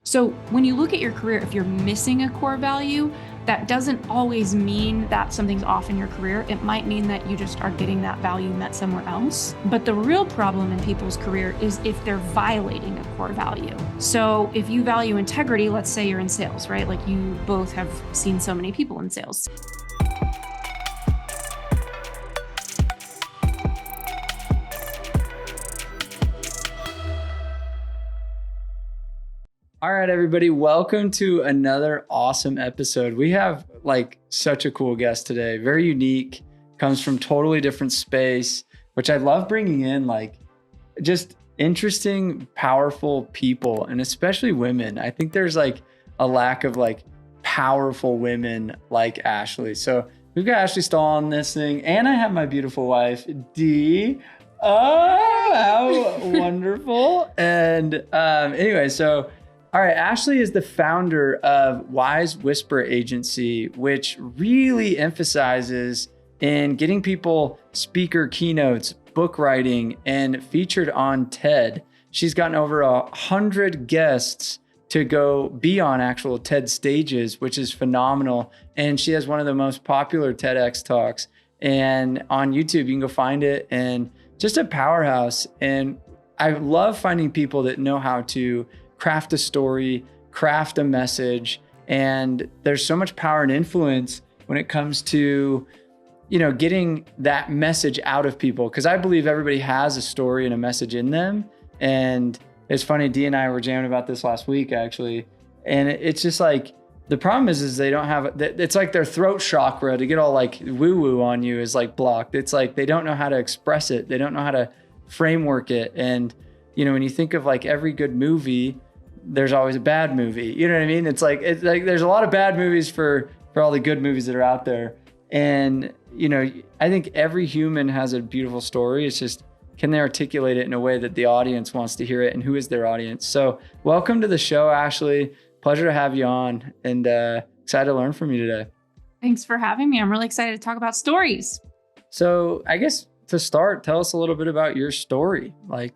So when you look at your career, if you're missing a core value, that doesn't always mean that something's off in your career. It might mean that you just are getting that value met somewhere else. But the real problem in people's career is if they're violating a core value. So if you value integrity, let's say you're in sales, right? Like you both have seen so many people in sales. All right, everybody, welcome to another awesome episode. We have such a cool guest today, very unique, comes from totally different space, which I love bringing in just interesting, powerful people, and especially women. I think there's a lack of powerful women like Ashley. So we've got Ashley Stahl on this thing, and I have my beautiful wife, Dee. Oh, how wonderful. And anyway, so all right, Ashley is the founder of Wise Whisper Agency, which really emphasizes in getting people speaker keynotes, book writing, and featured on TED. She's gotten over 100 guests to go be on actual TED stages, which is phenomenal. And she has one of the most popular TEDx talks. And on YouTube, you can go find it, and just a powerhouse. And I love finding people that know how to craft a story, craft a message. And there's so much power and influence when it comes to, getting that message out of people. Because I believe everybody has a story and a message in them. And it's funny, Dee and I were jamming about this last week, actually. And it's just the problem is they don't have, it's like their throat chakra to get all woo-woo on you is blocked. It's they don't know how to express it. They don't know how to framework it. And, when you think of every good movie, there's always a bad movie. You know what I mean? It's there's a lot of bad movies for all the good movies that are out there. And, I think every human has a beautiful story. It's just, can they articulate it in a way that the audience wants to hear it, and who is their audience? So welcome to the show, Ashley. Pleasure to have you on, and excited to learn from you today. Thanks for having me. I'm really excited to talk about stories. So I guess to start, tell us a little bit about your story. There's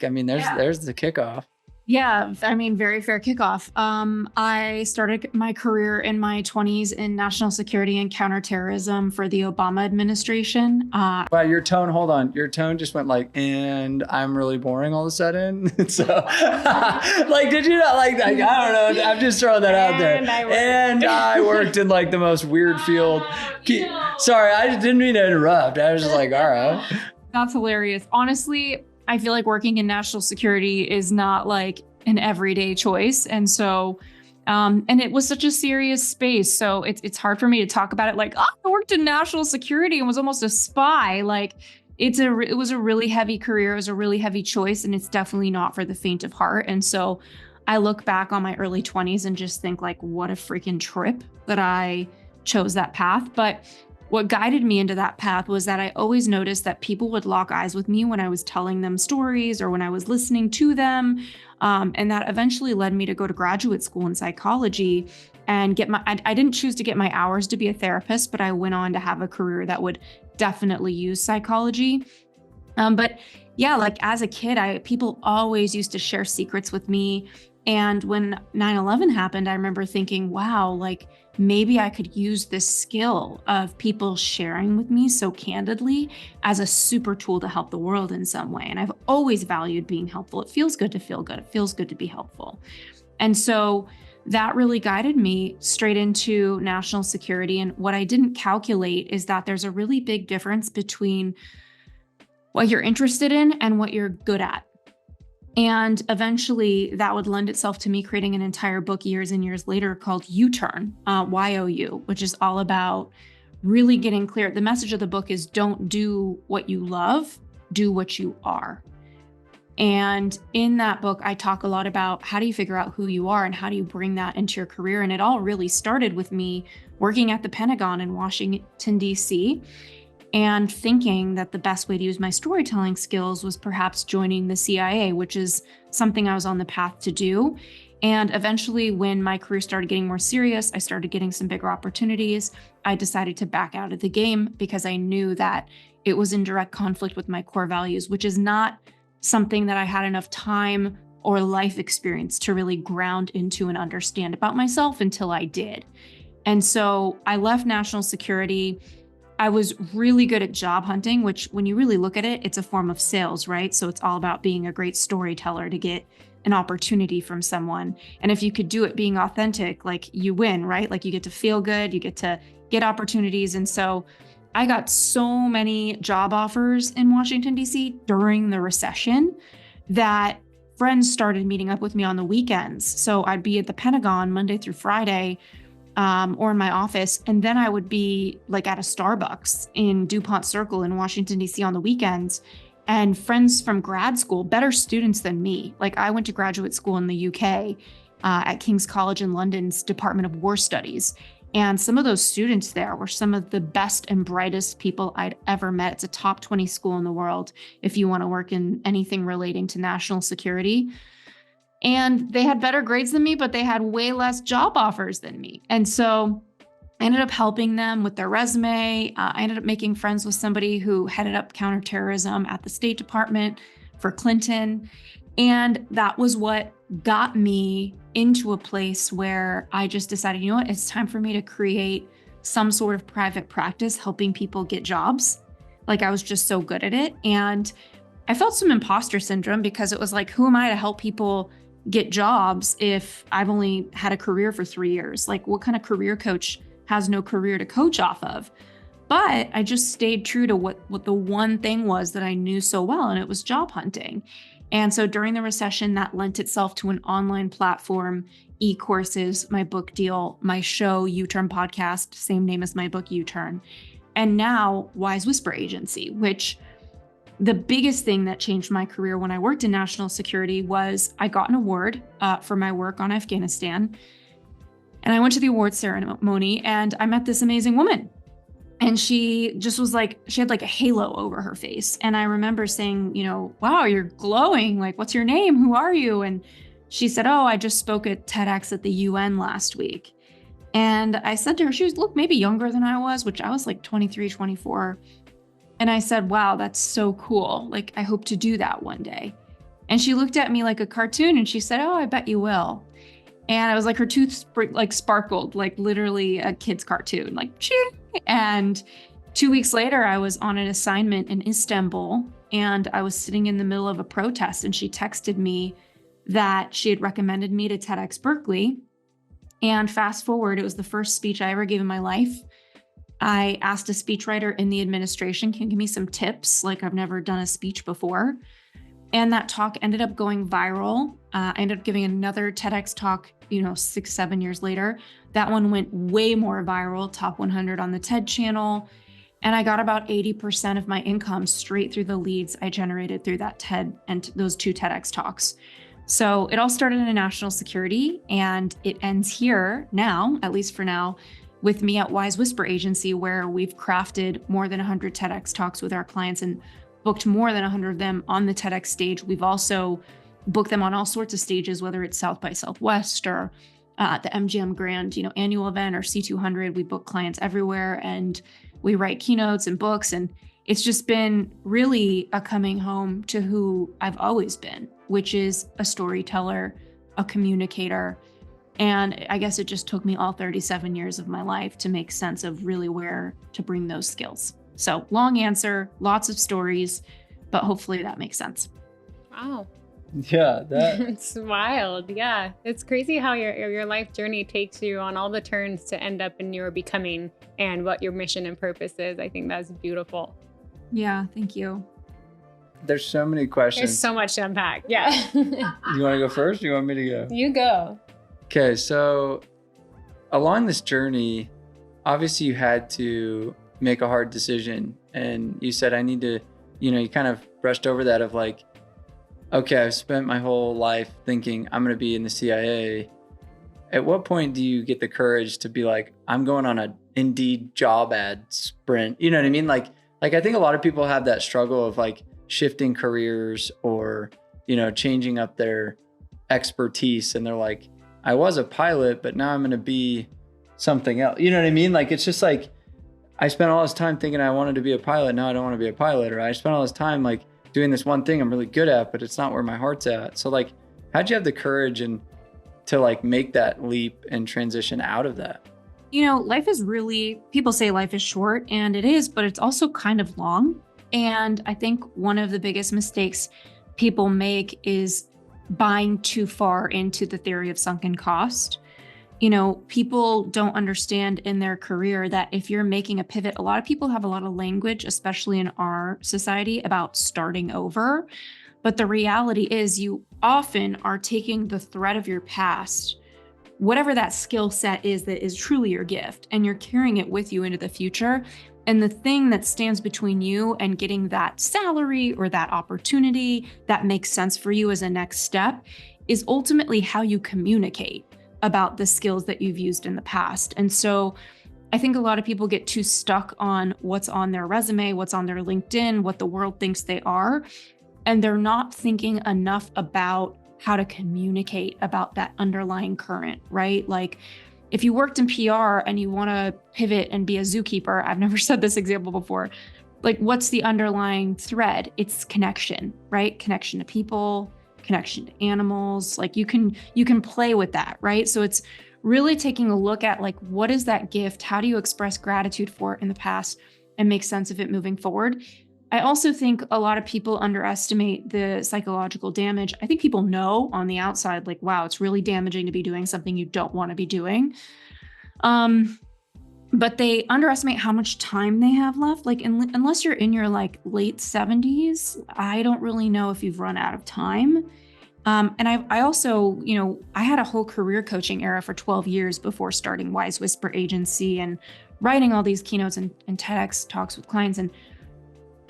the kickoff. Yeah, very fair kickoff. I started my career in my 20s in national security and counterterrorism for the Obama administration. Wow, your tone just went and I'm really boring all of a sudden. So, did you not I don't know. I'm just throwing that out there. And I worked in the most weird field. Sorry, I just didn't mean to interrupt. I was just all right. That's hilarious. Honestly, I feel like working in national security is not an everyday choice. And so, and it was such a serious space. So it's hard for me to talk about it I worked in national security and was almost a spy. It was a really heavy career. It was a really heavy choice. And it's definitely not for the faint of heart. And so I look back on my early 20s and just think what a freaking trip that I chose that path. But what guided me into that path was that I always noticed that people would lock eyes with me when I was telling them stories or when I was listening to them. And that eventually led me to go to graduate school in psychology and I didn't choose to get my hours to be a therapist, but I went on to have a career that would definitely use psychology. But yeah, as a kid, people always used to share secrets with me. And when 9/11 happened, I remember thinking, wow, maybe I could use this skill of people sharing with me so candidly as a super tool to help the world in some way. And I've always valued being helpful. It feels good to feel good. It feels good to be helpful. And so that really guided me straight into national security. And what I didn't calculate is that there's a really big difference between what you're interested in and what you're good at. And eventually that would lend itself to me creating an entire book years and years later called U-Turn, Y-O-U, which is all about really getting clear. The message of the book is don't do what you love, do what you are. And in that book, I talk a lot about how do you figure out who you are and how do you bring that into your career? And it all really started with me working at the Pentagon in Washington, D.C., and thinking that the best way to use my storytelling skills was perhaps joining the CIA, which is something I was on the path to do. And eventually, when my career started getting more serious, I started getting some bigger opportunities. I decided to back out of the game because I knew that it was in direct conflict with my core values, which is not something that I had enough time or life experience to really ground into and understand about myself until I did. And so I left national security. I was really good at job hunting, which when you really look at it, it's a form of sales, right? So it's all about being a great storyteller to get an opportunity from someone. And if you could do it being authentic, like you win, right? Like you get to feel good, you get to get opportunities. And so I got so many job offers in Washington, D.C. during the recession that friends started meeting up with me on the weekends. So I'd be at the Pentagon Monday through Friday, or in my office. And then I would be like at a Starbucks in DuPont Circle in Washington, D.C. on the weekends. And friends from grad school, better students than me. Like I went to graduate school in the UK at King's College in London's Department of War Studies. And some of those students there were some of the best and brightest people I'd ever met. It's a top 20 school in the world if you want to work in anything relating to national security. And they had better grades than me, but they had way less job offers than me. And so I ended up helping them with their resume. I ended up making friends with somebody who headed up counterterrorism at the State Department for Clinton. And that was what got me into a place where I just decided, you know what, it's time for me to create some sort of private practice helping people get jobs. Like I was just so good at it. And I felt some imposter syndrome because it was like, who am I to help people get jobs if I've only had a career for 3 years? Like what kind of career coach has no career to coach off of? But I just stayed true to what the one thing was that I knew so well, and it was job hunting. And so during the recession, that lent itself to an online platform, e-courses, my book deal, my show, U-Turn Podcast, same name as my book, U-Turn, and now Wise Whisper Agency, which the biggest thing that changed my career when I worked in national security was I got an award for my work on Afghanistan. And I went to the award ceremony and I met this amazing woman. And she just was like, she had like a halo over her face. And I remember saying, you know, wow, you're glowing. Like, what's your name? Who are you? And she said, oh, I just spoke at TEDx at the UN last week. And I said to her, she was, look, maybe younger than I was, which I was like 23, 24. And I said, wow, that's so cool. Like, I hope to do that one day. And she looked at me like a cartoon and she said, oh, I bet you will. And I was like, her tooth like sparkled, like literally a kid's cartoon, like, ching. And 2 weeks later, I was on an assignment in Istanbul and I was sitting in the middle of a protest and she texted me that she had recommended me to TEDx Berkeley. And fast forward, it was the first speech I ever gave in my life. I asked a speechwriter in the administration, can you give me some tips? Like I've never done a speech before. And that talk ended up going viral. I ended up giving another TEDx talk, 6-7 years later. That one went way more viral, top 100 on the TED channel. And I got about 80% of my income straight through the leads I generated through that TED and those 2 TEDx talks. So it all started in national security and it ends here now, at least for now, with me at Wise Whisper Agency, where we've crafted more than 100 TEDx talks with our clients and booked more than 100 of them on the TEDx stage. We've also booked them on all sorts of stages, whether it's South by Southwest or the MGM Grand, annual event or C200. We book clients everywhere and we write keynotes and books. And it's just been really a coming home to who I've always been, which is a storyteller, a communicator. And I guess it just took me all 37 years of my life to make sense of really where to bring those skills. So long answer, lots of stories, but hopefully that makes sense. Wow. Yeah, it's wild. Yeah. It's crazy how your life journey takes you on all the turns to end up in your becoming and what your mission and purpose is. I think that's beautiful. Yeah, thank you. There's so many questions. There's so much to unpack. Yeah. You want to go first or you want me to go? You go. Okay, so along this journey, obviously you had to make a hard decision. And you said, I need to, you kind of brushed over that of like, okay, I've spent my whole life thinking I'm going to be in the CIA. At what point do you get the courage to be like, I'm going on a Indeed job ad sprint? You know what I mean? Like I think a lot of people have that struggle of like shifting careers or, changing up their expertise. And they're like, I was a pilot, but now I'm going to be something else. You know what I mean? Like, it's just like, I spent all this time thinking I wanted to be a pilot. Now I don't want to be a pilot. Or I spent all this time like doing this one thing I'm really good at, but it's not where my heart's at. So like, how'd you have the courage and to like make that leap and transition out of that? Life is really, people say life is short, and it is, but it's also kind of long. And I think one of the biggest mistakes people make is buying too far into the theory of sunken cost. People don't understand in their career that if you're making a pivot, a lot of people have a lot of language, especially in our society, about starting over. But the reality is you often are taking the thread of your past, whatever that skill set is that is truly your gift, and you're carrying it with you into the future. And the thing that stands between you and getting that salary or that opportunity that makes sense for you as a next step is ultimately how you communicate about the skills that you've used in the past. And so I think a lot of people get too stuck on what's on their resume, what's on their LinkedIn, what the world thinks they are. And they're not thinking enough about how to communicate about that underlying current, right? Like if you worked in PR and you want to pivot and be a zookeeper, I've never said this example before. Like what's the underlying thread? It's connection, right? Connection to people, connection to animals. Like you can play with that, right? So it's really taking a look at like, what is that gift? How do you express gratitude for it in the past and make sense of it moving forward? I also think a lot of people underestimate the psychological damage. I think people know on the outside, like, wow, it's really damaging to be doing something you don't want to be doing. But they underestimate how much time they have left. Like, unless you're in your like late 70s, I don't really know if you've run out of time. And I also, I had a whole career coaching era for 12 years before starting Wise Whisper Agency and writing all these keynotes and TEDx talks with clients. And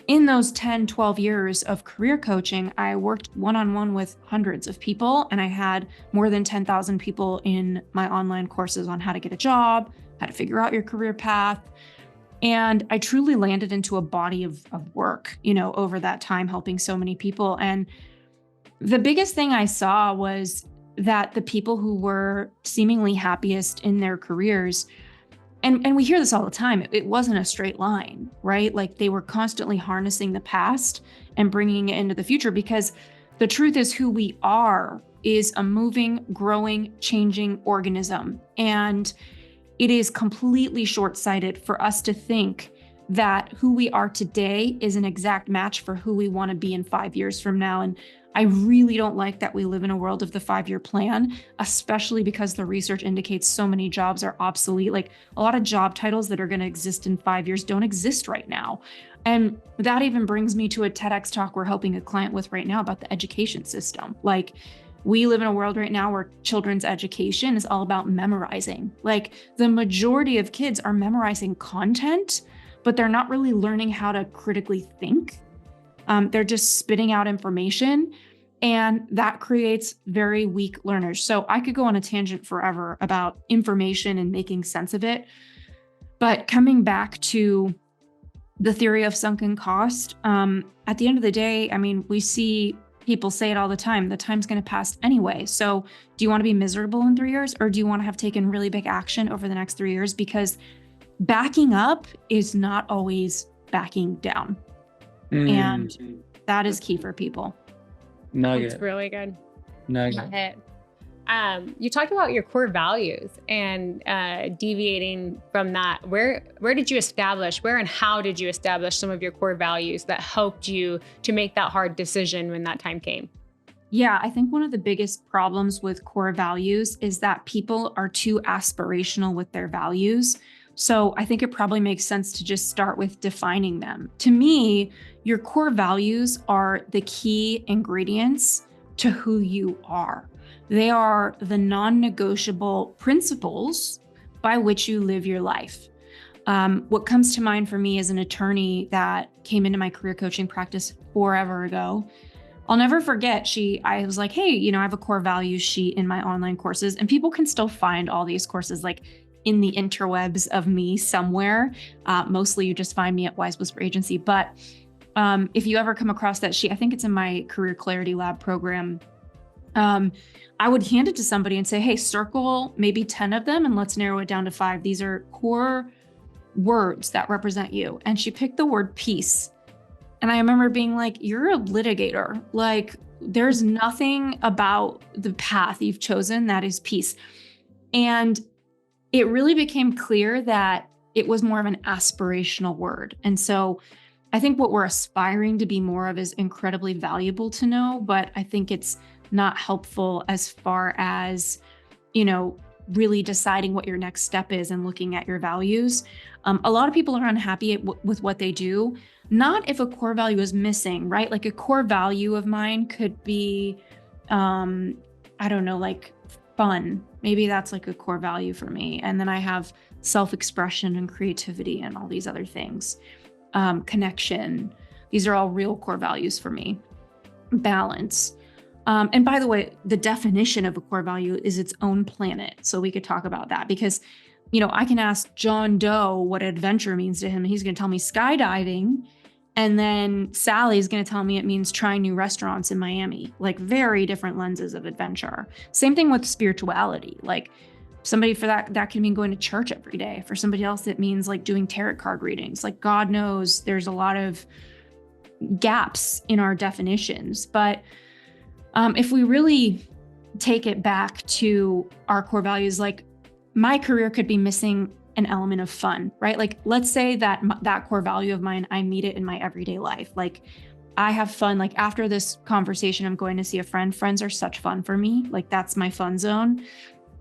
in those 10, 12 years of career coaching, I worked one-on-one with hundreds of people, and I had more than 10,000 people in my online courses on how to get a job, how to figure out your career path. And I truly landed into a body of work, over that time, helping so many people. And the biggest thing I saw was that the people who were seemingly happiest in their careers, and we hear this all the time, it wasn't a straight line, right? Like they were constantly harnessing the past and bringing it into the future, because the truth is who we are is a moving, growing, changing organism. And it is completely short-sighted for us to think that who we are today is an exact match for who we want to be in 5 years from now. And I really don't like that we live in a world of the 5-year plan, especially because the research indicates so many jobs are obsolete. Like a lot of job titles that are going to exist in 5 years don't exist right now. And that even brings me to a TEDx talk we're helping a client with right now about the education system. Like we live in a world right now where children's education is all about memorizing. Like the majority of kids are memorizing content, but they're not really learning how to critically think. They're just spitting out information, and that creates very weak learners. So I could go on a tangent forever about information and making sense of it. But coming back to the theory of sunken cost, at the end of the day, I mean, we see people say it all the time, the time's going to pass anyway. So do you want to be miserable in 3 years, or do you want to have taken really big action over the next 3 years? Because backing up is not always backing down. And that is key for people. Nugget. That's really good. Nugget. You talked about your core values and deviating from that. Where did you establish, where and how did you establish some of your core values that helped you to make that hard decision when that time came? Yeah, I think one of the biggest problems with core values is that people are too aspirational with their values. So I think it probably makes sense to just start with defining them. To me, your core values are the key ingredients to who you are. They are the non-negotiable principles by which you live your life. What comes to mind for me as an attorney that came into my career coaching practice forever ago, I'll never forget, I was like, hey, I have a core values sheet in my online courses, and people can still find all these courses like in the interwebs of me somewhere. Mostly you just find me at Wise Whisper Agency. But if you ever come across that sheet, I think it's in my Career Clarity Lab program. I would hand it to somebody and say, hey, circle maybe 10 of them and let's narrow it down to 5. These are core words that represent you. And she picked the word peace. And I remember being like, you're a litigator. Like, there's nothing about the path you've chosen that is peace. And it really became clear that it was more of an aspirational word. And so I think what we're aspiring to be more of is incredibly valuable to know, but I think it's not helpful as far as, really deciding what your next step is and looking at your values. A lot of people are unhappy with what they do, not if a core value is missing, right? Like a core value of mine could be, like fun. Maybe that's like a core value for me. And then I have self-expression and creativity and all these other things. Connection. These are all real core values for me. Balance. And by the way, the definition of a core value is its own planet. So we could talk about that because, I can ask John Doe what adventure means to him. And he's going to tell me skydiving. And then Sally's going to tell me it means trying new restaurants in Miami, like very different lenses of adventure. Same thing with spirituality. Like somebody for that can mean going to church every day. For somebody else, it means like doing tarot card readings. Like God knows there's a lot of gaps in our definitions. But if we really take it back to our core values, like my career could be missing an element of fun, right? Like, let's say that that core value of mine, I meet it in my everyday life. Like I have fun. Like after this conversation, I'm going to see a friend. Friends are such fun for me. Like that's my fun zone.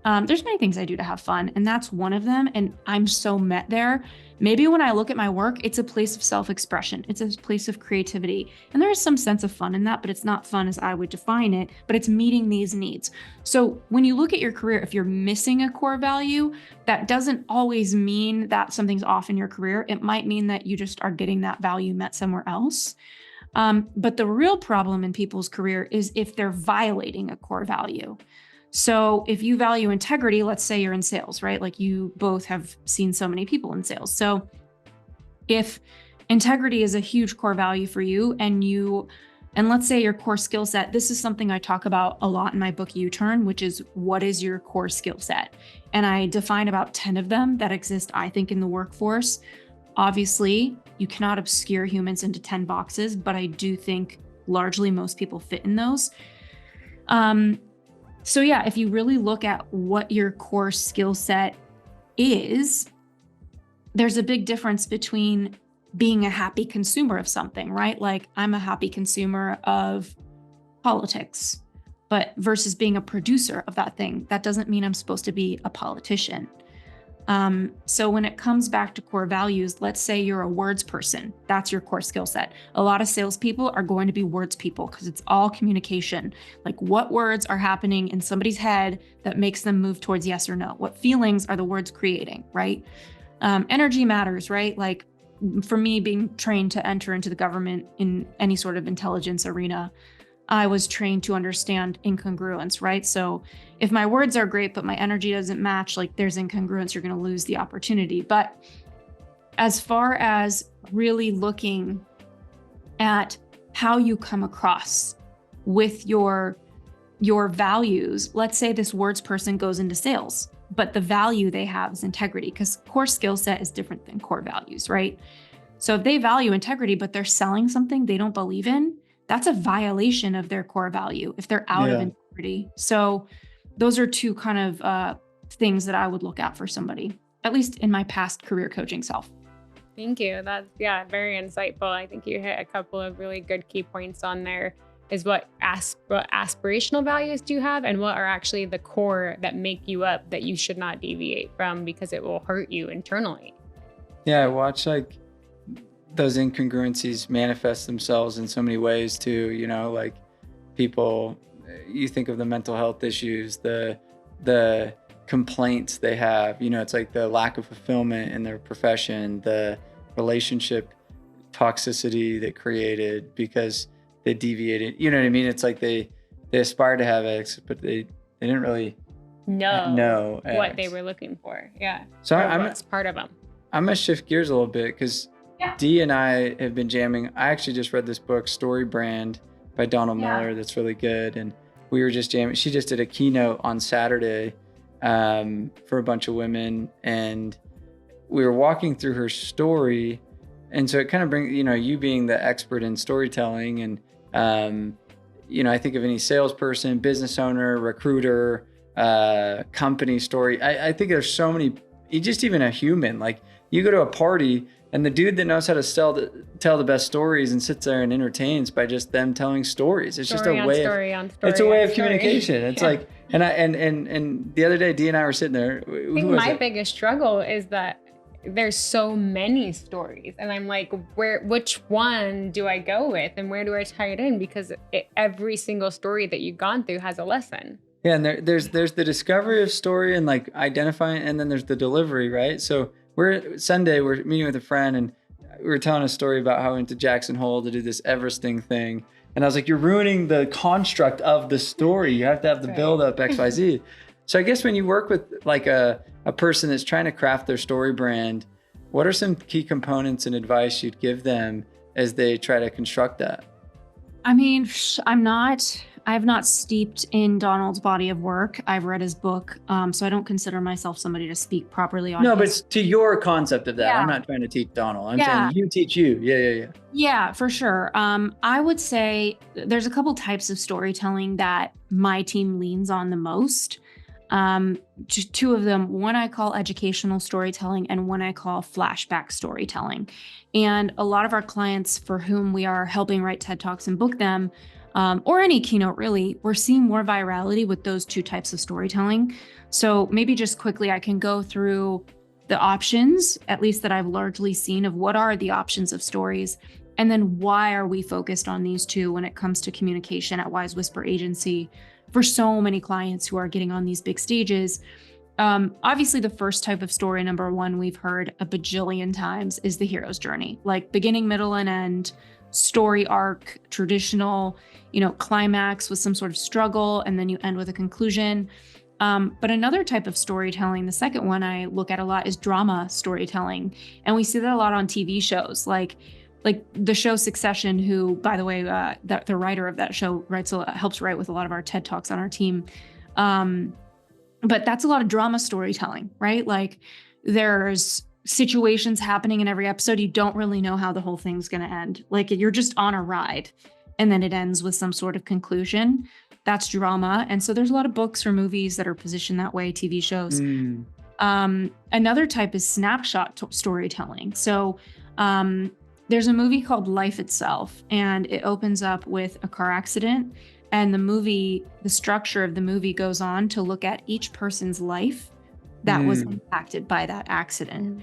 There's many things I do to have fun, and that's one of them. And I'm so met there. Maybe when I look at my work, it's a place of self-expression. It's a place of creativity. And there is some sense of fun in that, but it's not fun as I would define it, but it's meeting these needs. So when you look at your career, if you're missing a core value, that doesn't always mean that something's off in your career. It might mean that you just are getting that value met somewhere else. But the real problem in people's career is if they're violating a core value. So if you value integrity, let's say you're in sales, right? Like you both have seen so many people in sales. So if integrity is a huge core value for you and let's say your core skill set, this is something I talk about a lot in my book, U-Turn, which is what is your core skill set? And I define about 10 of them that exist, I think, in the workforce. Obviously, you cannot obscure humans into 10 boxes, but I do think largely most people fit in those. So yeah, if you really look at what your core skill set is, there's a big difference between being a happy consumer of something, right? Like I'm a happy consumer of politics, but versus being a producer of that thing, that doesn't mean I'm supposed to be a politician. So when it comes back to core values, let's say you're a words person, that's your core skill set. A lot of salespeople are going to be words people because it's all communication. Like what words are happening in somebody's head that makes them move towards yes or no? What feelings are the words creating, right? Energy matters, right? Like for me, being trained to enter into the government in any sort of intelligence arena, I was trained to understand incongruence, right? So if my words are great, but my energy doesn't match, like there's incongruence, you're going to lose the opportunity. But as far as really looking at how you come across with your values, let's say this words person goes into sales, but the value they have is integrity because core skill set is different than core values, right? So if they value integrity, but they're selling something they don't believe in, that's a violation of their core value if they're out of integrity. So those are two kind of things that I would look at for somebody, at least in my past career coaching self. Thank you. That's, very insightful. I think you hit a couple of really good key points on there is what aspirational values do you have and what are actually the core that make you up that you should not deviate from because it will hurt you internally. Yeah, I watch like those incongruencies manifest themselves in so many ways too, like people, you think of the mental health issues, the complaints they have, it's like the lack of fulfillment in their profession, the relationship toxicity that created because they deviated, you know what I mean? It's like they aspired to have X, but they didn't really know what they were looking for. Yeah. So what's part of them. I'm going to shift gears a little bit because Dee and I have been jamming. I actually just read this book, Story Brand by Donald Miller. That's really good. And we were just jamming. She just did a keynote on Saturday for a bunch of women. And we were walking through her story. And so it kind of brings, you being the expert in storytelling and, I think of any salesperson, business owner, recruiter, company story. I think there's so many, just even a human, like you go to a party and the dude that knows how to tell the best stories and sits there and entertains by just them telling stories. It's just a way it's a way of communication. It's like, and the other day, Dee and I were sitting there. I think my biggest struggle is that there's so many stories, and I'm like, which one do I go with, and where do I tie it in? Because every single story that you've gone through has a lesson. Yeah, and there's the discovery of story and like identifying, and then there's the delivery, right? So Sunday we're meeting with a friend, and we were telling a story about how we went to Jackson Hole to do this Everesting thing. And I was like, you're ruining the construct of the story. You have to have the build up X, Y, Z. So I guess when you work with like a person that's trying to craft their story brand, what are some key components and advice you'd give them as they try to construct that? I mean, I've not steeped in Donald's body of work. I've read his book, so I don't consider myself somebody to speak properly on. No, but it's to your concept of that. Yeah. I'm not trying to teach Donald. I'm saying you teach you. Yeah. Yeah, for sure. I would say there's a couple types of storytelling that my team leans on the most. Just two of them, one I call educational storytelling and one I call flashback storytelling. And a lot of our clients for whom we are helping write TED Talks and book them, or any keynote really, we're seeing more virality with those two types of storytelling. So maybe just quickly, I can go through the options, at least that I've largely seen, of what are the options of stories, and then why are we focused on these two when it comes to communication at Wise Whisper Agency for so many clients who are getting on these big stages. Obviously, the first type of story, number one, we've heard a bajillion times, is the hero's journey, like beginning, middle, and end, story arc, traditional, climax with some sort of struggle, and then you end with a conclusion. But another type of storytelling, the second one I look at a lot, is drama storytelling. And we see that a lot on TV shows, like the show Succession, who, by the way, the writer of that show helps write with a lot of our TED Talks on our team. But that's a lot of drama storytelling, right? Like there's situations happening in every episode. You don't really know how the whole thing's going to end. Like you're just on a ride and then it ends with some sort of conclusion. That's drama. And so there's a lot of books or movies that are positioned that way, TV shows. Another type is snapshot storytelling. So there's a movie called Life Itself, and it opens up with a car accident. And the structure of the movie goes on to look at each person's life that was impacted by that accident.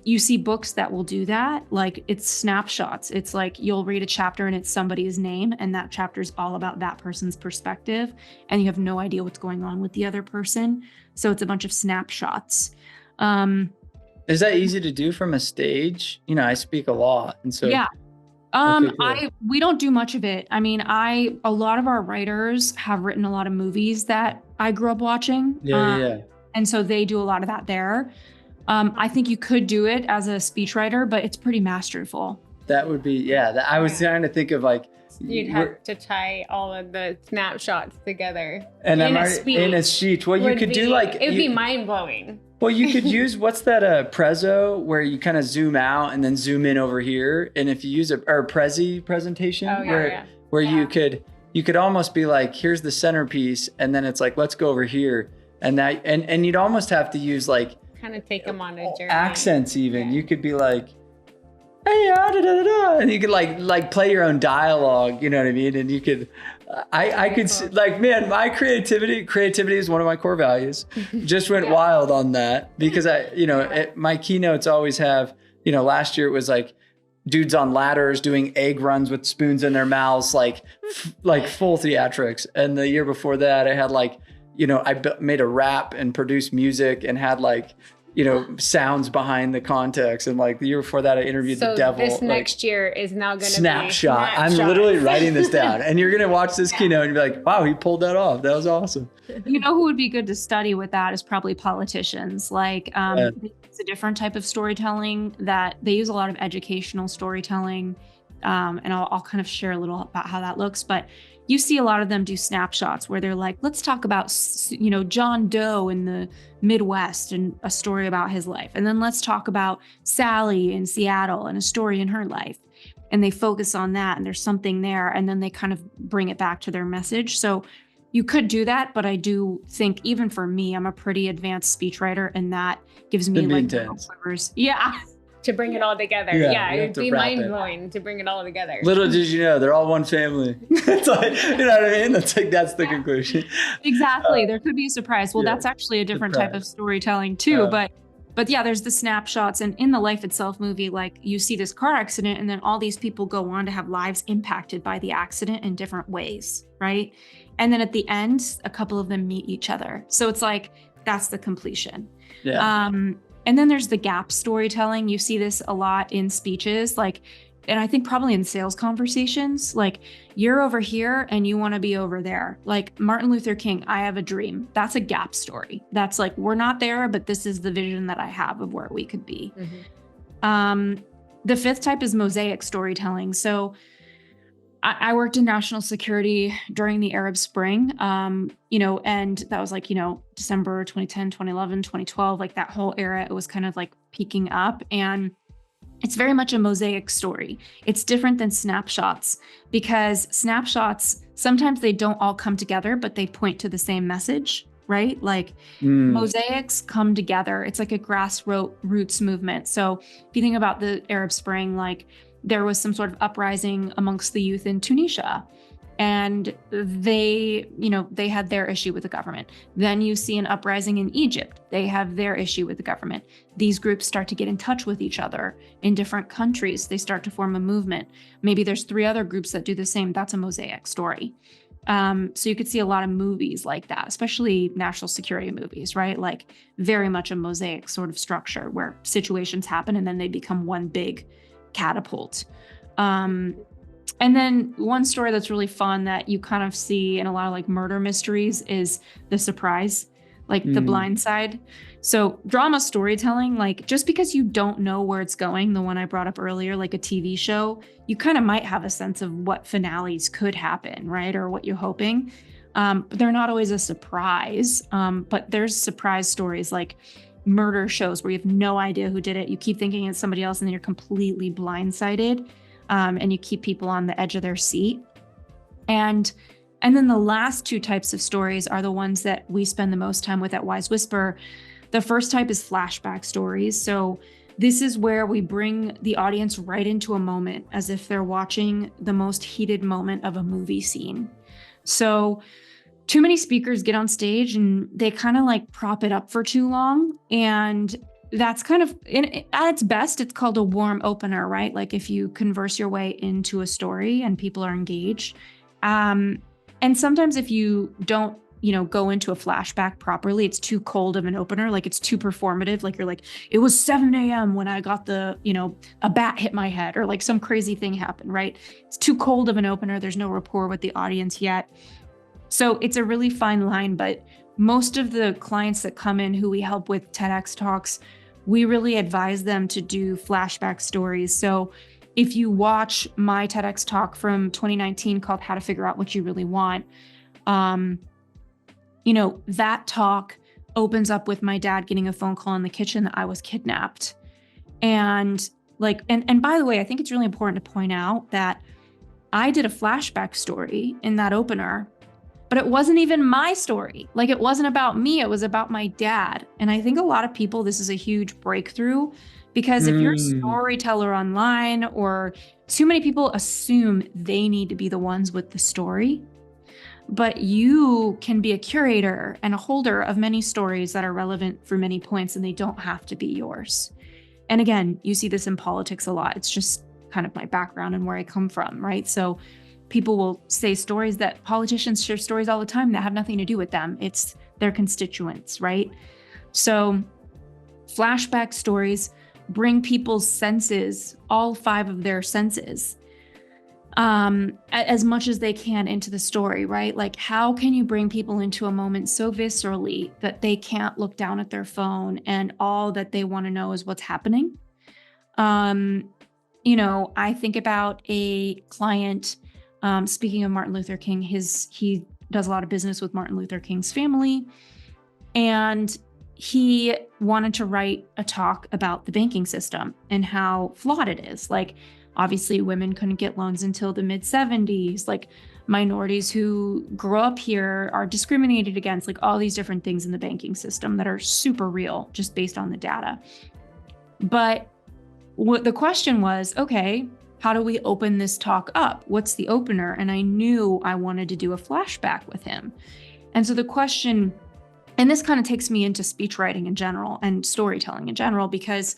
You see books that will do that, like it's snapshots. It's like you'll read a chapter and it's somebody's name, and that chapter is all about that person's perspective, and you have no idea what's going on with the other person. So it's a bunch of snapshots. Is that easy to do from a stage? I speak a lot, and so yeah. We don't do much of it. I mean, a lot of our writers have written a lot of movies that I grew up watching. Yeah. And so they do a lot of that there. I think you could do it as a speechwriter, but it's pretty masterful. That would be, I was trying to think of like, you'd have to tie all of the snapshots together. And in a speech. Well, you could do like, it would be mind blowing. Well, you could use, what's that, Prezzo, where you kind of zoom out and then zoom in over here. And if you use a Prezi presentation, where you could almost be like, here's the centerpiece. And then it's like, let's go over here. And that, and you'd almost have to use like, kind of take them on a journey. Accents even. You could be like, hey, and you could like play your own dialogue, you know what I mean? And you could, I could like, man, my creativity is one of my core values. Just went wild on that because my keynotes always have, last year it was like dudes on ladders doing egg runs with spoons in their mouths, like full theatrics. And the year before that I had like, I made a rap and produced music and had like, sounds behind the context. And like the year before that, I interviewed the devil. This next year is now going to be snapshot. I'm literally writing this down, and you're going to watch this keynote and be like, wow, he pulled that off. That was awesome. Who would be good to study with that is probably politicians. Like it's a different type of storytelling that they use a lot of educational storytelling. And I'll kind of share a little about how that looks, but you see a lot of them do snapshots where they're like, let's talk about, John Doe in the Midwest and a story about his life. And then let's talk about Sally in Seattle and a story in her life. and they focus on that and there's something there, and then they kind of bring it back to their message. So you could do that, but I do think even for me, I'm a pretty advanced speechwriter, and that gives me like numbers. Yeah. To bring it all together. Yeah, it'd be mind-blowing to bring it all together. Little did you know, they're all one family. It's like, you know what I mean? That's the conclusion. Exactly. There could be a surprise. Well, that's actually a different type of storytelling too. But yeah, there's the snapshots, and in the Life Itself movie, like you see this car accident and then all these people go on to have lives impacted by the accident in different ways, right? And then at the end, a couple of them meet each other. So it's like, that's the completion. Yeah. And then there's the gap storytelling. You see this a lot in speeches, like, and I think probably in sales conversations, like you're over here and you want to be over there. Like Martin Luther King, I have a dream. That's a gap story. That's like, we're not there, but this is the vision that I have of where we could be. Mm-hmm. The fifth type is mosaic storytelling. So I worked in national security during the Arab Spring, you know, and that was like, you know, December 2010, 2011, 2012, like that whole era, it was kind of like peaking up. And it's very much a mosaic story. It's different than snapshots, because snapshots, sometimes they don't all come together, but they point to the same message, right? Like mosaics come together. It's like a grassroots movement. So if you think about the Arab Spring, like there was some sort of uprising amongst the youth in Tunisia, and they, you know, they had their issue with the government. Then you see an uprising in Egypt. They have their issue with the government. These groups start to get in touch with each other in different countries. They start to form a movement. Maybe there's 3 other groups that do the same. That's a mosaic story. So you could see a lot of movies like that, especially national security movies, right? Like very much a mosaic sort of structure where situations happen and then they become one big catapult. And then one story that's really fun that you kind of see in a lot of like murder mysteries is the surprise, like the blind side. So drama storytelling, like just because you don't know where it's going, the one I brought up earlier, like a TV show, you kind of might have a sense of what finales could happen, right? Or what you're hoping. But they're not always a surprise. But there's surprise stories like murder shows where you have no idea who did it. You keep thinking it's somebody else and then you're completely blindsided. And you keep people on the edge of their seat. And then the last 2 types of stories are the ones that we spend the most time with at Wise Whisper. The first type is flashback stories. So this is where we bring the audience right into a moment as if they're watching the most heated moment of a movie scene. So too many speakers get on stage and they kind of like prop it up for too long. And that's kind of, at its best, it's called a warm opener, right? Like if you converse your way into a story and people are engaged. And sometimes if you don't, you know, go into a flashback properly, it's too cold of an opener. Like it's too performative. Like you're like, it was 7 a.m. when I got the, you know, a bat hit my head or like some crazy thing happened, right? It's too cold of an opener. There's no rapport with the audience yet. So it's a really fine line, but most of the clients that come in who we help with TEDx talks, we really advise them to do flashback stories. So if you watch my TEDx talk from 2019 called How to Figure Out What You Really Want, you know, that talk opens up with my dad getting a phone call in the kitchen that I was kidnapped. And like, and by the way, I think it's really important to point out that I did a flashback story in that opener, but it wasn't even my story. Like it wasn't about me, it was about my dad. And I think a lot of people, this is a huge breakthrough because if you're a storyteller online, or too many people assume they need to be the ones with the story, but you can be a curator and a holder of many stories that are relevant for many points, and they don't have to be yours. And again, you see this in politics a lot. It's just kind of my background and where I come from, right? So people will say stories that politicians share stories all the time that have nothing to do with them. It's their constituents, right? So flashback stories bring people's senses, all 5 of their senses, as much as they can into the story, right? Like how can you bring people into a moment so viscerally that they can't look down at their phone and all that they want to know is what's happening? You know, I think about a client, speaking of Martin Luther King, he does a lot of business with Martin Luther King's family. And he wanted to write a talk about the banking system and how flawed it is. Like Obviously, women couldn't get loans until the mid 70s. Like minorities who grow up here are discriminated against, like all these different things in the banking system that are super real just based on the data. But what the question was, okay, how do we open this talk up? What's the opener? And I knew I wanted to do a flashback with him. And so the question, and this kind of takes me into speech writing in general and storytelling in general, because,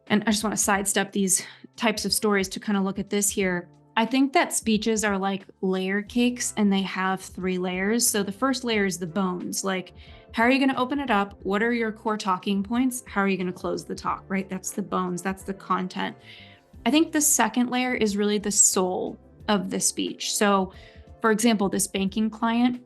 and I just want to sidestep these types of stories to kind of look at this here. I think that speeches are like layer cakes and they have 3 layers. So the first layer is the bones. Like, how are you going to open it up? What are your core talking points? How are you going to close the talk, right? That's the bones. That's the content. I think the second layer is really the soul of the speech. So for example, this banking client,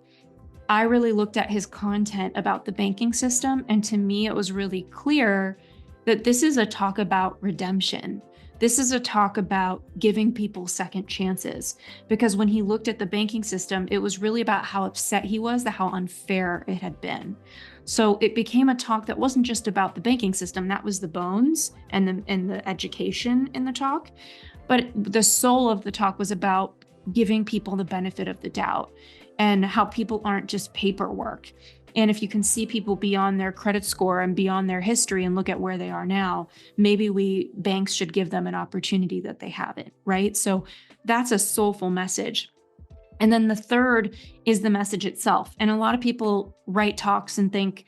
I really looked at his content about the banking system. And to me, it was really clear that this is a talk about redemption. This is a talk about giving people second chances, because when he looked at the banking system, it was really about how upset he was at how unfair it had been. So it became a talk that wasn't just about the banking system. That was the bones and the education in the talk. But the soul of the talk was about giving people the benefit of the doubt and how people aren't just paperwork. And if you can see people beyond their credit score and beyond their history and look at where they are now, maybe banks should give them an opportunity that they haven't, right? So that's a soulful message. And then the third is the message itself. And a lot of people write talks and think,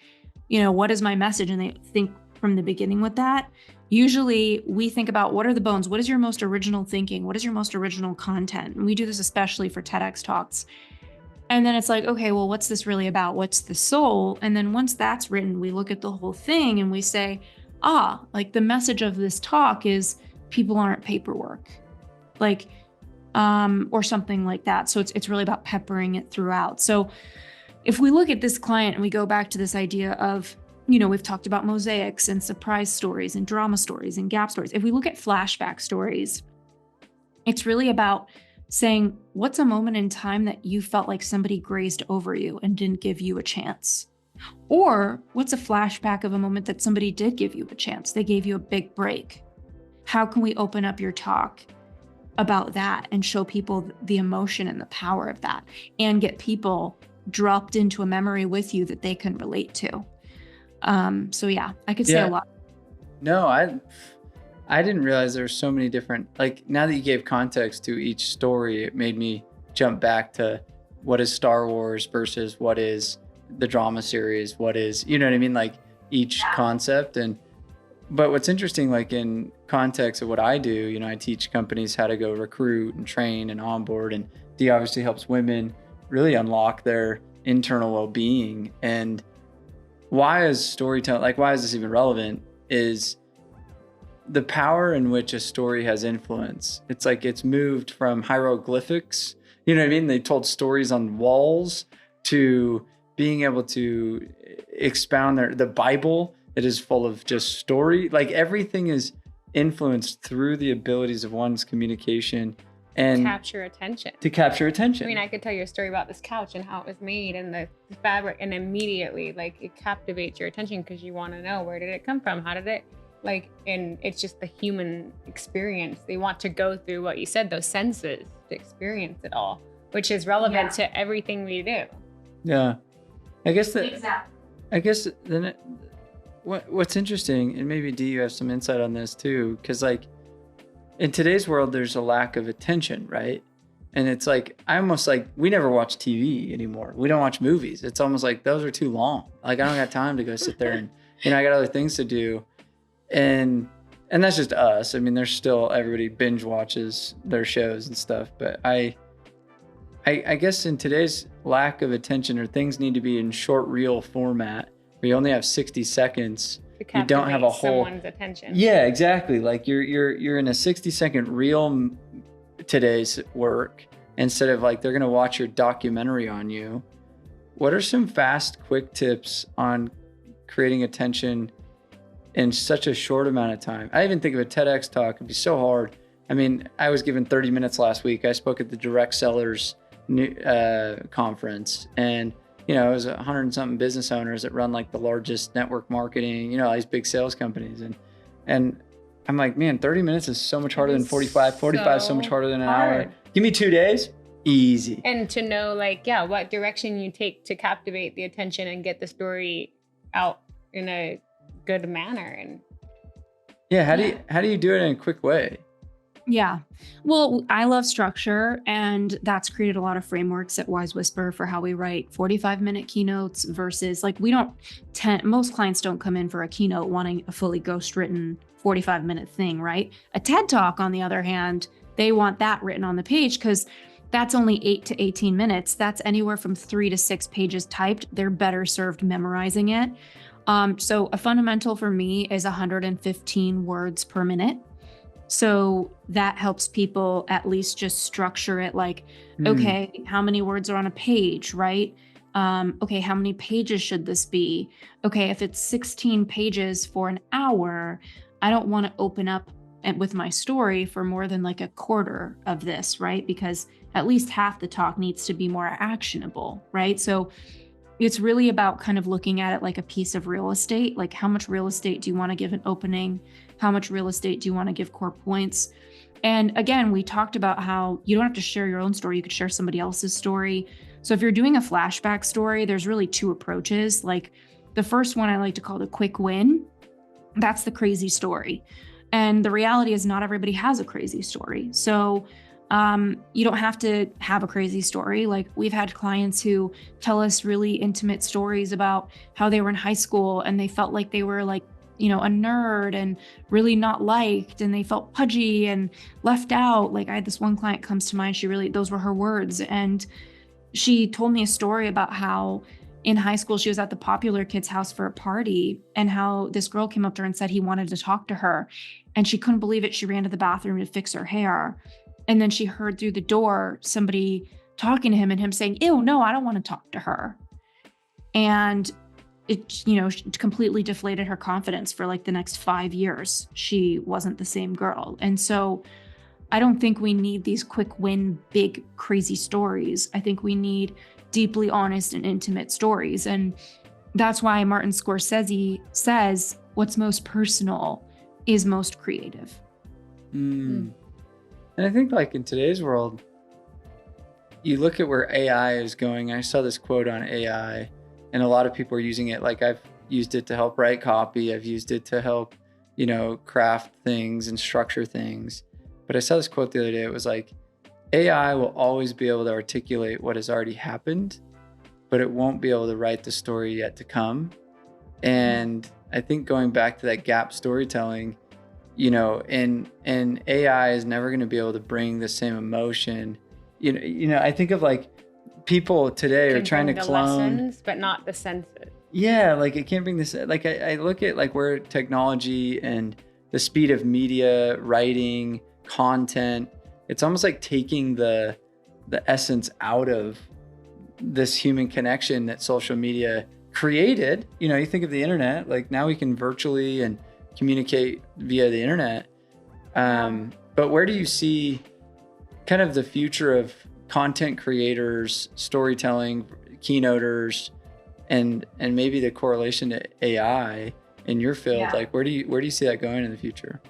what is my message? And they think from the beginning with that. Usually we think about, what are the bones? What is your most original thinking? What is your most original content? And we do this especially for TEDx talks. And then it's like, okay, well, what's this really about? What's the soul? And then once that's written, we look at the whole thing and we say, like the message of this talk is people aren't paperwork, like, or something like that. So it's really about peppering it throughout. So if we look at this client and we go back to this idea of, we've talked about mosaics and surprise stories and drama stories and gap stories. If we look at flashback stories, it's really about saying, what's a moment in time that you felt like somebody grazed over you and didn't give you a chance? Or what's a flashback of a moment that somebody did give you a chance? They gave you a big break. How can we open up your talk about that and show people the emotion and the power of that and get people dropped into a memory with you that they can relate to? So yeah, I could say a lot. No, I didn't realize there were so many different, like, now that you gave context to each story, it made me jump back to what is Star Wars versus what is the drama series, what is, you know what I mean? Like each concept. But what's interesting, like in context of what I do, I teach companies how to go recruit and train and onboard, and Dee obviously helps women really unlock their internal well-being. And why is storytelling, like, why is this even relevant is the power in which a story has influence. It's like it's moved from hieroglyphics, you know what I mean? They told stories on walls to being able to expound the Bible. It is full of just story. Like everything is influenced through the abilities of one's communication and capture attention. To capture attention. I mean, I could tell you a story about this couch and how it was made and the fabric, and immediately like it captivates your attention because you want to know, where did it come from? How did it, and it's just the human experience. They want to go through what you said, those senses, to experience it all, which is relevant to everything we do. Yeah. I guess then what's interesting, and maybe Dee, you have some insight on this too, because like in today's world, there's a lack of attention, right? And it's like, we never watch TV anymore. We don't watch movies. It's almost like those are too long. Like I don't got time to go sit there and, I got other things to do. And that's just us. I mean, there's still, everybody binge watches their shows and stuff, but I guess in today's lack of attention, or things need to be in short reel format, where you only have 60 seconds. You don't have a whole someone's attention. Yeah, exactly. Like you're in a 60-second reel today's work, instead of like they're going to watch your documentary on you. What are some fast, quick tips on creating attention in such a short amount of time? I even think of a TEDx talk. It'd be so hard. I mean, I was given 30 minutes last week. I spoke at the Direct Sellers conference, and it was 100 and something business owners that run like the largest network marketing, all these big sales companies, and I'm like, man, 30 minutes is so much harder than 45. 45 is so much harder than an hour. Give me 2 days. Easy. And to know what direction you take to captivate the attention and get the story out in a good manner. And how do you do it in a quick way? Yeah. Well, I love structure, and that's created a lot of frameworks at Wise Whisper for how we write 45-minute keynotes versus most clients don't come in for a keynote wanting a fully ghostwritten 45-minute thing, right? A TED Talk, on the other hand, they want that written on the page because that's only 8 to 18 minutes. That's anywhere from 3 to 6 pages typed. They're better served memorizing it. So a fundamental for me is 115 words per minute. So that helps people at least just structure it okay, how many words are on a page, right? Okay, how many pages should this be? Okay, if it's 16 pages for an hour, I don't want to open up with my story for more than a quarter of this, right? Because at least half the talk needs to be more actionable, right? So it's really about kind of looking at it like a piece of real estate. Like, how much real estate do you want to give an opening? How much real estate do you want to give core points? And again, we talked about how you don't have to share your own story. You could share somebody else's story. So if you're doing a flashback story, there's really 2 approaches. Like, the first one I like to call the quick win. That's the crazy story. And the reality is not everybody has a crazy story. So you don't have to have a crazy story. Like, we've had clients who tell us really intimate stories about how they were in high school and they felt like they were a nerd and really not liked, and they felt pudgy and left out. Like, I had this one client comes to mind. Those were her words. And she told me a story about how in high school, she was at the popular kid's house for a party, and how this girl came up to her and said he wanted to talk to her. And she couldn't believe it. She ran to the bathroom to fix her hair. And then she heard through the door somebody talking to him and him saying, "Ew, no, I don't want to talk to her." And it, completely deflated her confidence for the next 5 years. She wasn't the same girl. And so I don't think we need these quick win, big, crazy stories. I think we need deeply honest and intimate stories. And that's why Martin Scorsese says what's most personal is most creative. And I think in today's world, you look at where AI is going. I saw this quote on AI, and a lot of people are using it. I've used it to help write copy. I've used it to help, craft things and structure things. But I saw this quote the other day. It was AI will always be able to articulate what has already happened, but it won't be able to write the story yet to come. And I think going back to that gap storytelling, and AI is never going to be able to bring the same emotion. I think of people today are trying to clone lessons, but not the senses. Yeah, it can't bring this. I look at where technology and the speed of media, writing, content, it's almost like taking the essence out of this human connection that social media created. You think of the internet, now we can virtually and communicate via the internet. But where do you see kind of the future of content creators, storytelling, keynoters, and maybe the correlation to AI in your field? Yeah. Where do you see that going in the future?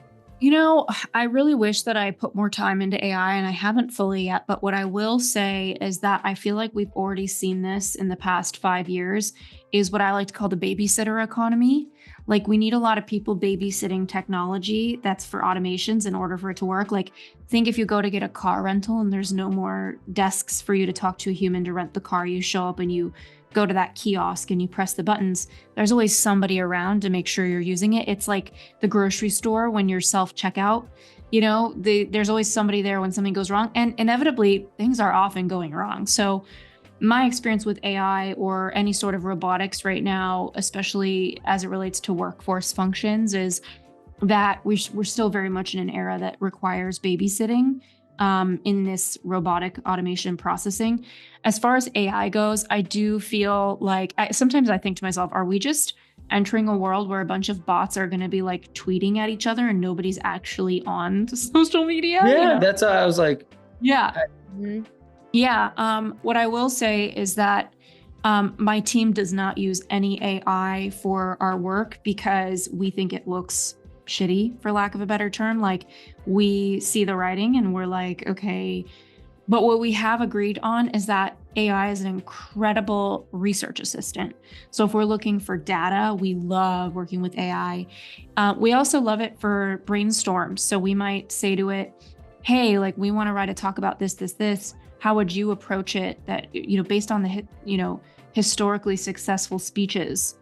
I really wish that I put more time into AI, and I haven't fully yet. But what I will say is that I feel like we've already seen this in the past 5 years, is what I like to call the babysitter economy. We need a lot of people babysitting technology that's for automations in order for it to work. Think if you go to get a car rental and there's no more desks for you to talk to a human to rent the car, you show up and you go to that kiosk and you press the buttons. There's always somebody around to make sure you're using it. It's like the grocery store when you're self-checkout. There's always somebody there when something goes wrong, and inevitably things are often going wrong. So my experience with AI or any sort of robotics right now, especially as it relates to workforce functions, is that we're still very much in an era that requires babysitting in this robotic automation processing. As far as AI goes, I do feel sometimes I think to myself, are we just entering a world where a bunch of bots are going to be tweeting at each other and nobody's actually on social media? Yeah, that's how I was like. Yeah. Yeah. What I will say is that my team does not use any AI for our work because we think it looks shitty, for lack of a better term. Like, we see the writing and we're like, okay. But what we have agreed on is that AI is an incredible research assistant. So if we're looking for data, we love working with AI. We also love it for brainstorms. So we might say to it, hey, like, we want to write a talk about this. How would you approach it? That, based on the, historically successful speeches,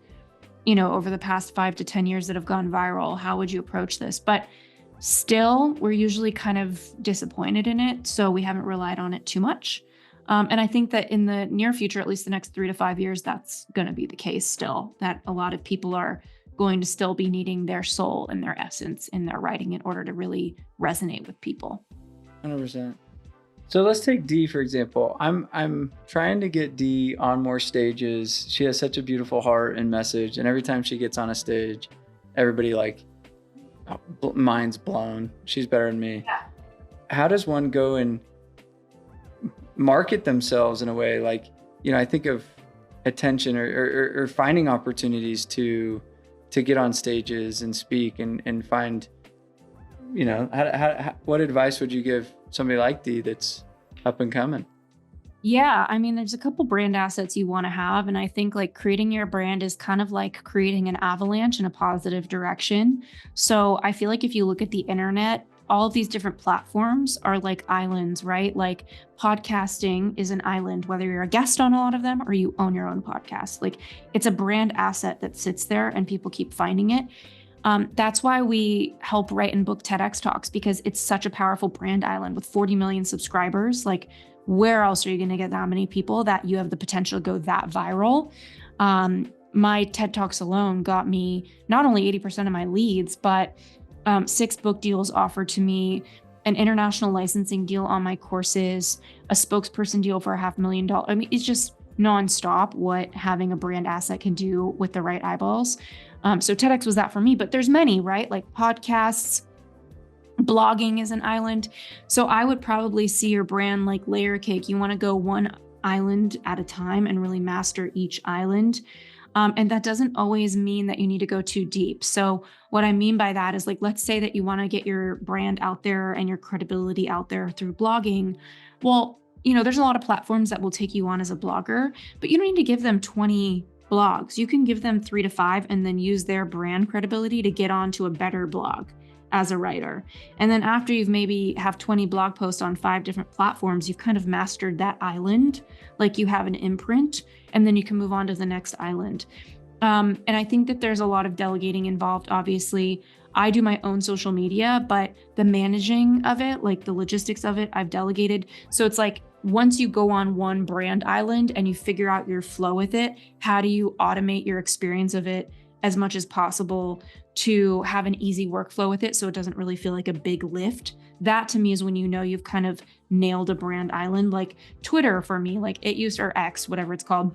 over the past 5 to 10 years that have gone viral, how would you approach this? But still, we're usually kind of disappointed in it. So we haven't relied on it too much. And I think that in the near future, at least the next 3 to 5 years, that's going to be the case still, that a lot of people are going to still be needing their soul and their essence in their writing in order to really resonate with people. 100%. So let's take Dee, for example. I'm trying to get Dee on more stages. She has such a beautiful heart and message. And every time she gets on a stage, everybody mind's blown. She's better than me. Yeah. How does one go and market themselves in a way? Like, I think of attention or finding opportunities to get on stages and speak and find, what advice would you give somebody like Dee that's up and coming? Yeah, I mean, there's a couple brand assets you want to have. And I think like creating your brand is kind of like creating an avalanche in a positive direction. So I feel like if you look at the internet, all of these different platforms are like islands, right? Like podcasting is an island, whether you're a guest on a lot of them or you own your own podcast. Like, it's a brand asset that sits there and people keep finding it. That's why we help write and book TEDx talks, because it's such a powerful brand island with 40 million subscribers. Like, where else are you going to get that many people that you have the potential to go that viral? My TED Talks alone got me not only 80% of my leads, but 6 book deals offered to me, an international licensing deal on my courses, a spokesperson deal for $500,000. I mean, it's just nonstop what having a brand asset can do with the right eyeballs. So TEDx was that for me, but there's many, right? Like podcasts, blogging is an island. So I would probably see your brand like layer cake. You want to go one island at a time and really master each island. And that doesn't always mean that you need to go too deep. So what I mean by that is, like, let's say that you want to get your brand out there and your credibility out there through blogging. Well, there's a lot of platforms that will take you on as a blogger, but you don't need to give them 20 blogs. You can give them 3 to 5 and then use their brand credibility to get onto a better blog as a writer. And then after you've maybe have 20 blog posts on 5 different platforms, you've kind of mastered that island. Like, you have an imprint, and then you can move on to the next island. And I think that there's a lot of delegating involved. Obviously, I do my own social media, but the managing of it, like the logistics of it, I've delegated. So it's like, once you go on one brand island and you figure out your flow with it, how do you automate your experience of it as much as possible to have an easy workflow with it so it doesn't really feel like a big lift? That to me is when you've kind of nailed a brand island. Like Twitter for me, like it used, or X, whatever it's called.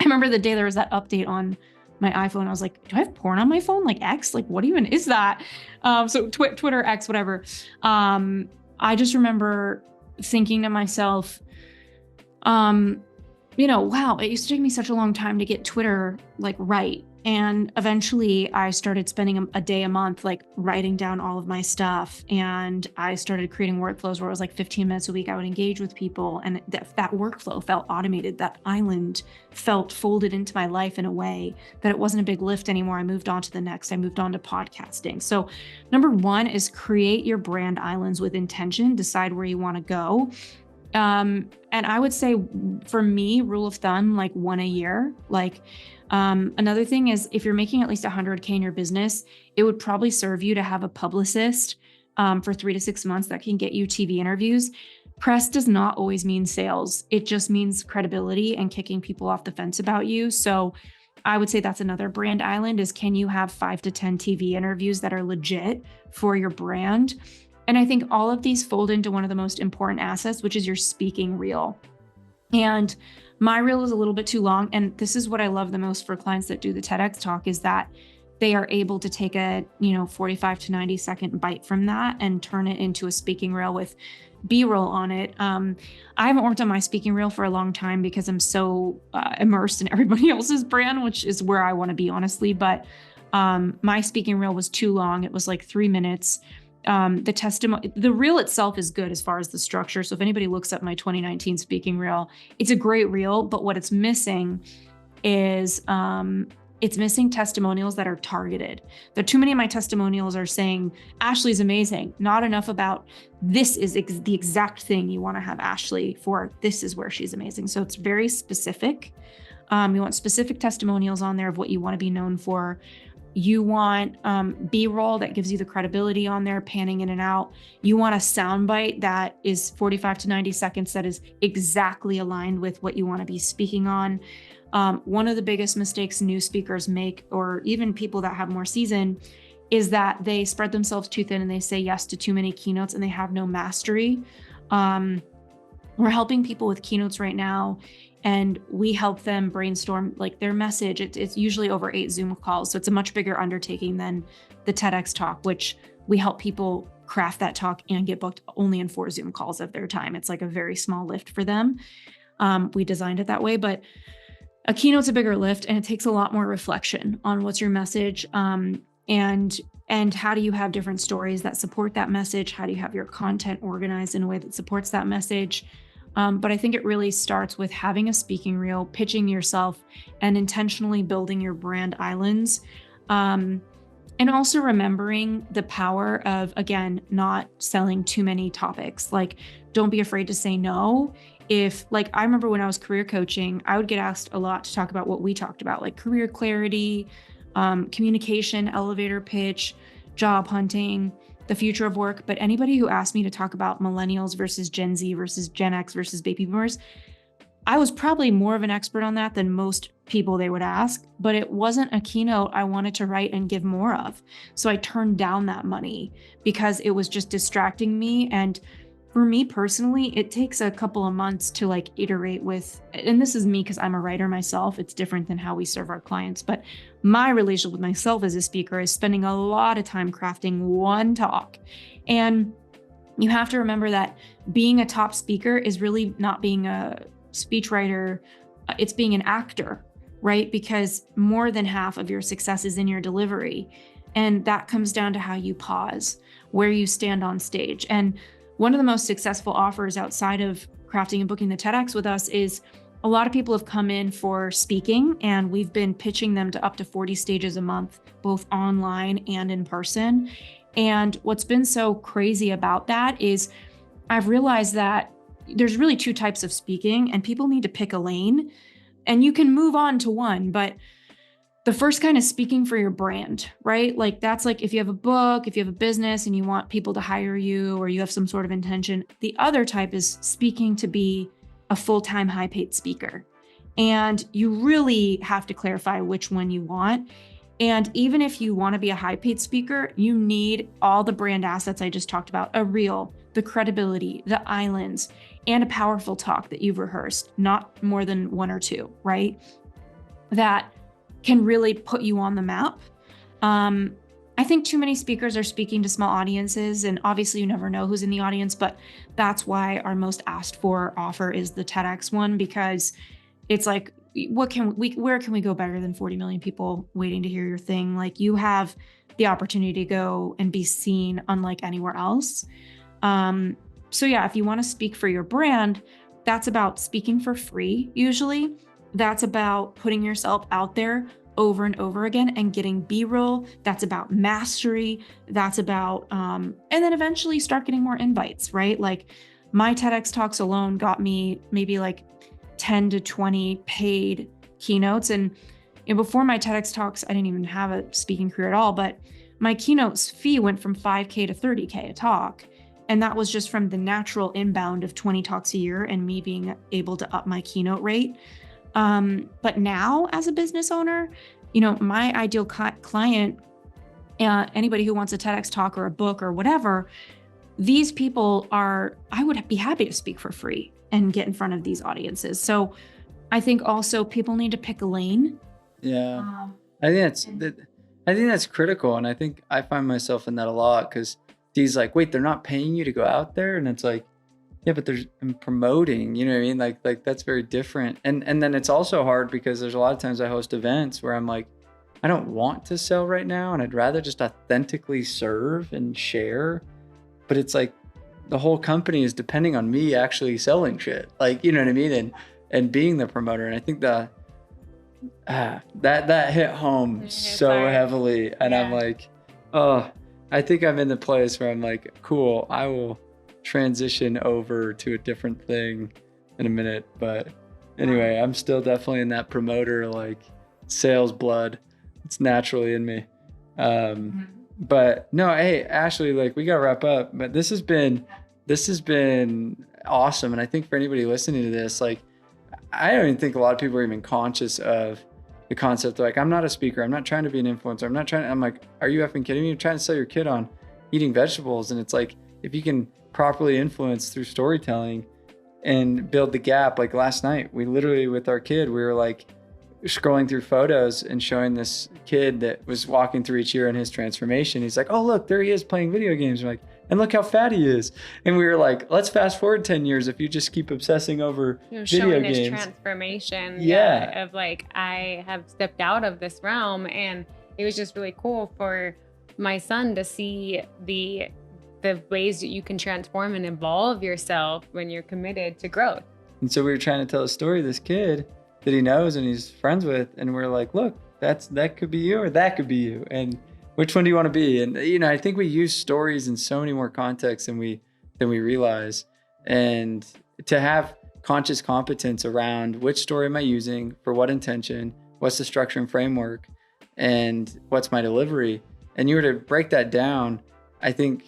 I remember the day there was that update on my iPhone. I was like, do I have porn on my phone? Like X? Like, what even is that? So Twitter, X, whatever. I just remember thinking to myself, wow, it used to take me such a long time to get Twitter like right. And eventually I started spending a day a month, like writing down all of my stuff. And I started creating workflows where it was like 15 minutes a week. I would engage with people, and that workflow felt automated. That island felt folded into my life in a way that it wasn't a big lift anymore. I moved on to the next. I moved on to podcasting. So number 1 is create your brand islands with intention. Decide where you want to go. And I would say for me, rule of thumb, like 1 a year. Like, another thing is, if you're making at least $100K in your business, it would probably serve you to have a publicist, for 3 to 6 months that can get you TV interviews. Press does not always mean sales. It just means credibility and kicking people off the fence about you. So I would say that's another brand island, is can you have 5 to 10 TV interviews that are legit for your brand? And I think all of these fold into one of the most important assets, which is your speaking reel. And my reel is a little bit too long. And this is what I love the most for clients that do the TEDx talk, is that they are able to take a 45 to 90 second bite from that and turn it into a speaking reel with B-roll on it. I haven't worked on my speaking reel for a long time because I'm so immersed in everybody else's brand, which is where I want to be, honestly. But My speaking reel was too long. It was like 3 minutes. The reel itself is good as far as the structure. So if anybody looks up my 2019 speaking reel, it's a great reel, but what it's missing is, it's missing testimonials that are targeted. Too many of my testimonials are saying, Ashley's amazing. Not enough about this is the exact thing you want to have Ashley for. This is where she's amazing. So it's very specific. You want specific testimonials on there of what you want to be known for. You want B-roll that gives you the credibility on there, panning in and out. You want a soundbite that is 45 to 90 seconds that is exactly aligned with what you want to be speaking on. One of the biggest mistakes new speakers make, or even people that have more season, is that they spread themselves too thin and they say yes to too many keynotes and they have no mastery. We're helping people with keynotes right now, and we help them brainstorm like their message. It's usually over 8 Zoom calls. So it's a much bigger undertaking than the TEDx talk, which we help people craft that talk and get booked only in 4 Zoom calls of their time. It's like a very small lift for them. We designed it that way, but a keynote's a bigger lift and it takes a lot more reflection on what's your message. And how do you have different stories that support that message? How do you have your content organized in a way that supports that message? But I think it really starts with having a speaking reel, pitching yourself, and intentionally building your brand islands. And also remembering the power of, again, not selling too many topics. Like, don't be afraid to say no. I remember when I was career coaching, I would get asked a lot to talk about what we talked about, like career clarity, communication, elevator pitch, job hunting, the future of work. But anybody who asked me to talk about millennials versus Gen Z versus Gen X versus baby boomers, I was probably more of an expert on that than most people they would ask, but it wasn't a keynote I wanted to write and give more of. So I turned down that money because it was just distracting me. And for me personally, it takes a couple of months to like iterate with, and this is me because I'm a writer myself. It's different than how we serve our clients, but my relationship with myself as a speaker is spending a lot of time crafting one talk. And you have to remember that being a top speaker is really not being a speechwriter, it's being an actor, right? Because more than half of your success is in your delivery. And that comes down to how you pause, where you stand on stage. And one of the most successful offers outside of crafting and booking the TEDx with us is a lot of people have come in for speaking, and we've been pitching them to up to 40 stages a month, both online and in person. And what's been so crazy about that is I've realized that there's really 2 types of speaking, and people need to pick a lane, and you can move on to one, but the first kind is speaking for your brand, right? Like that's like if you have a book, if you have a business and you want people to hire you, or you have some sort of intention. The other type is speaking to be a full-time high-paid speaker. And you really have to clarify which one you want. And even if you want to be a high-paid speaker, you need all the brand assets I just talked about: a reel, the credibility, the islands, and a powerful talk that you've rehearsed, not more than 1 or 2, right? That can really put you on the map. I think too many speakers are speaking to small audiences, and obviously you never know who's in the audience, but that's why our most asked for offer is the TEDx one, because it's like, where can we go better than 40 million people waiting to hear your thing? Like, you have the opportunity to go and be seen unlike anywhere else. So yeah, if you want to speak for your brand, that's about speaking for free usually. That's about putting yourself out there over and over again and getting B-roll. That's about mastery. That's about, and then eventually start getting more invites, right? Like my TEDx talks alone got me maybe like 10 to 20 paid keynotes. And before my TEDx talks, I didn't even have a speaking career at all, but my keynotes fee went from $5K to $30K a talk. And that was just from the natural inbound of 20 talks a year and me being able to up my keynote rate. But now as a business owner, my ideal client, anybody who wants a TEDx talk or a book or whatever, these people I would be happy to speak for free and get in front of these audiences. So I think also people need to pick a lane. Yeah. I think that's critical. And I think I find myself in that a lot, because Dee's like, wait, they're not paying you to go out there? And it's like, yeah, but I'm promoting, you know what I mean? Like that's very different. And then it's also hard because there's a lot of times I host events where I'm like, I don't want to sell right now, and I'd rather just authentically serve and share. But it's like the whole company is depending on me actually selling shit. Like, you know what I mean? And being the promoter. And I think that hit home so heavily. And I'm like, oh, I think I'm in the place where I'm like, cool, I will transition over to a different thing in a minute. But anyway, I'm still definitely in that promoter, like sales blood. It's naturally in me. But no, hey, Ashley, like we got to wrap up, but this has been awesome. And I think for anybody listening to this, like, I don't even think a lot of people are even conscious of the concept. Like, I'm not a speaker. I'm not trying to be an influencer. I'm like, are you effing kidding me? You're trying to sell your kid on eating vegetables. And it's like, if you can properly influence through storytelling and build the gap. Like last night, we literally with our kid, we were like scrolling through photos and showing this kid that was walking through each year in his transformation. He's like, oh, look, there he is playing video games. We're like, and look how fat he is. And we were like, let's fast forward 10 years if you just keep obsessing over video games. His transformation. Yeah. Of like, I have stepped out of this realm. And it was just really cool for my son to see the ways that you can transform and evolve yourself when you're committed to growth. And so we were trying to tell a story of this kid that he knows and he's friends with. And we're like, look, that could be you or that could be you. And which one do you want to be? And, you know, I think we use stories in so many more contexts than we realize. And to have conscious competence around which story am I using, for what intention, what's the structure and framework, and what's my delivery. And you were to break that down, I think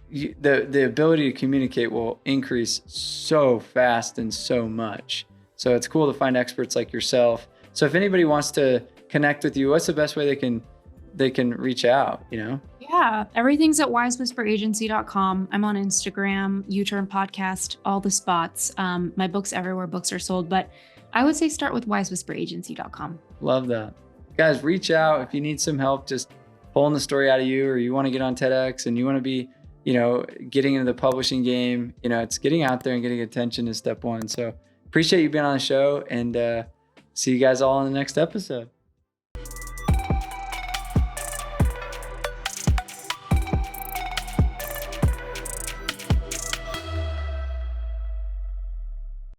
the ability to communicate will increase so fast and so much. So it's cool to find experts like yourself. So if anybody wants to connect with you, what's the best way they can reach out, you know? Yeah, everything's at wisewhisperagency.com. I'm on Instagram, U-Turn Podcast, all the spots. My book's everywhere books are sold, but I would say start with wisewhisperagency.com. Love that. Guys, reach out if you need some help just pulling the story out of you, or you want to get on TEDx and you want to be, you know, getting into the publishing game. You know, it's getting out there and getting attention is step one. So appreciate you being on the show, and see you guys all in the next episode.